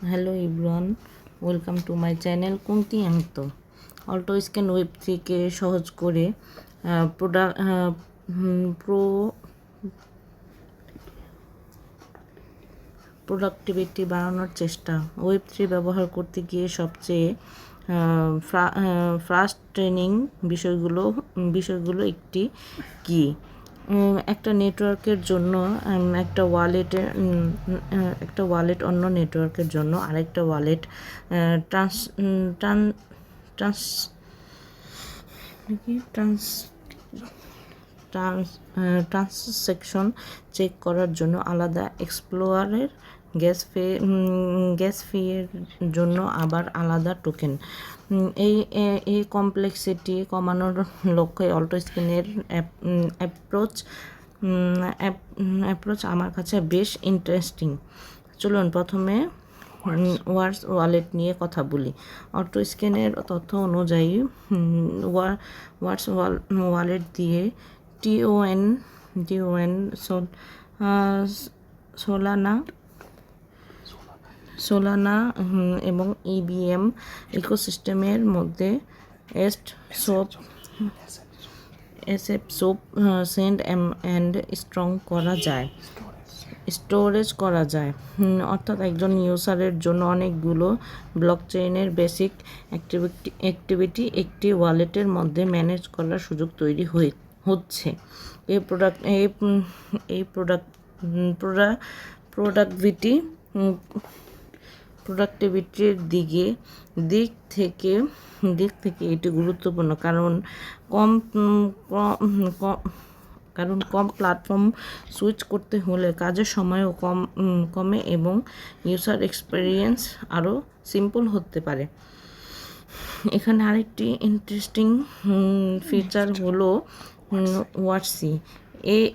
Hello everyone, welcome to my channel Kunti আহত। অল্টো scan web 3 কে সহজ করে প্রোডাক্টিভিটি বাড়ানোর চেষ্টা। ওয়েব 3 ব্যবহার করতে গিয়ে সবচেয়ে ফ্রাস্ট্রেটিং বিষয়গুলো একটি কি একটা নেটওয়ার্কের জন্য একটা ওয়ালেট অন্য নেটওয়ার্কের জন্য আরেকটা ওয়ালেট ট্রান্সেকশন চেক করার জন্য আলাদা এক্সপ্লোরারের, গ্যাস ফিয়ের জন্য আবার আলাদা টোকেন। এই কমপ্লেক্সিটি কমানোর লক্ষ্যে অল্টো স্ক্যানের অ্যাপ্রোচ আমার কাছে বেশ ইন্টারেস্টিং। চলুন প্রথমে ওয়ার্স ওয়ালেট নিয়ে কথা বলি। অল্টো স্ক্যানের তথ্য অনুযায়ী ওয়ার্স ওয়ালেট দিয়ে টিওএন সোলানা এবং ইবিএম ইকোসিস্টেমের মধ্যে SF soap send and storage করা যায়। অর্থাৎ একজন ইউজারের জন্য অনেকগুলো ব্লকচেইনের বেসিক অ্যাক্টিভিটি একটি ওয়ালেটের মধ্যে ম্যানেজ করার সুযোগ তৈরি হচ্ছে। এই প্রোডাক্টিভিটির দিক থেকে এটি গুরুত্বপূর্ণ, কারণ কম প্ল্যাটফর্ম সুইচ করতে হলে কাজের সময়ও কমে এবং ইউজার এক্সপিরিয়েন্স আরও সিম্পল হতে পারে। এখানে আরেকটি ইন্টারেস্টিং ফিচার হলো ওয়ার্সি।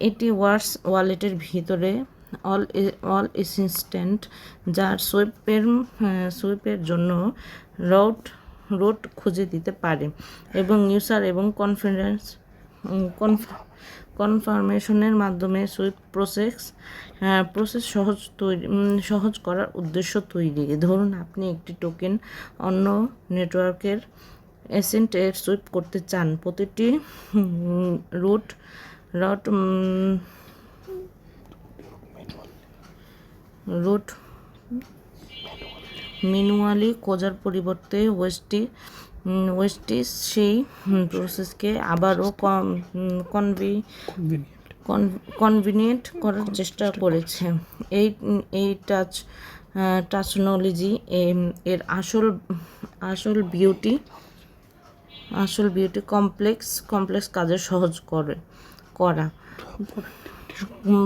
এটি ওয়ার্স ওয়ালেটের ভিতরে অল অ্যাসিস্ট্যান্ট, যার সুইপের জন্য রুট খুঁজে দিতে পারে এবং ইউজার এবং কনফার্মেশনের মাধ্যমে সুইপ প্রসেস সহজ করার উদ্দেশ্য তৈরি। ধরুন আপনি একটি টোকেন অন্য নেটওয়ার্কের এসেন্টের সুইপ করতে চান। প্রতিটি রুট ম্যানুয়ালি খোঁজার পরিবর্তে ওয়েস্টি সেই প্রসেসকে আবারও কনভিনিয়েন্ট করার চেষ্টা করেছে। এই টাচনোলজি এর আসল বিউটি কমপ্লেক্স কাজে সহজ করা।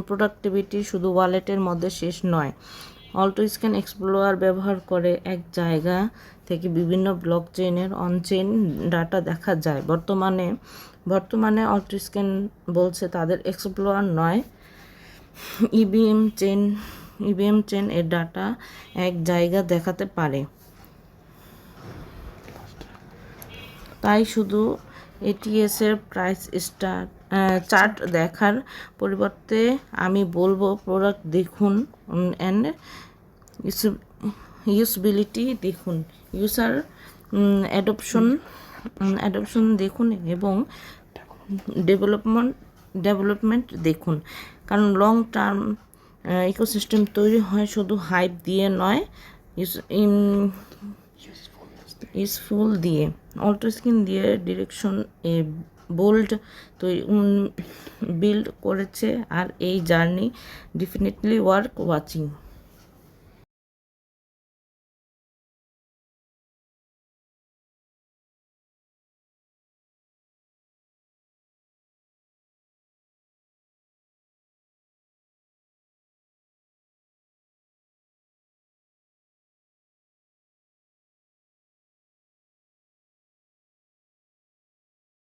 প্রোডাক্টিভিটি শুধু ওয়ালেটের মধ্যে শেষ নয়। অল্টো স্ক্যান এক্সপ্লোরার ব্যবহার করে এক জায়গা থেকে বিভিন্ন ব্লকচেইনের অনচেইন ডাটা দেখা যায়। বর্তমানে অল্টো স্ক্যান বলছে তাদের এক্সপ্লোরার নয়, ইবিএম চেইন এর ডাটা এক জায়গা দেখাতে পারে। তাই শুধু এটিএসের প্রাইস চার্ট দেখার পরিবর্তে আমি বলবো প্রোডাক্ট দেখুন অ্যান্ড ইউজবিলিটি দেখুন, ইউজার অ্যাডপশন দেখুন এবং ডেভেলপমেন্ট দেখুন। কারণ লং টার্ম ইকোসিস্টেম তৈরি হয় শুধু হাইপ দিয়ে নয়, ইউজফুল দিয়ে। অল্টো স্ক্যান দিয়ে ডিরেকশন বোল্ড বিল্ড করেছে, আর এই জার্নি ডেফিনেটলি ওয়ার্থ ওয়াচিং।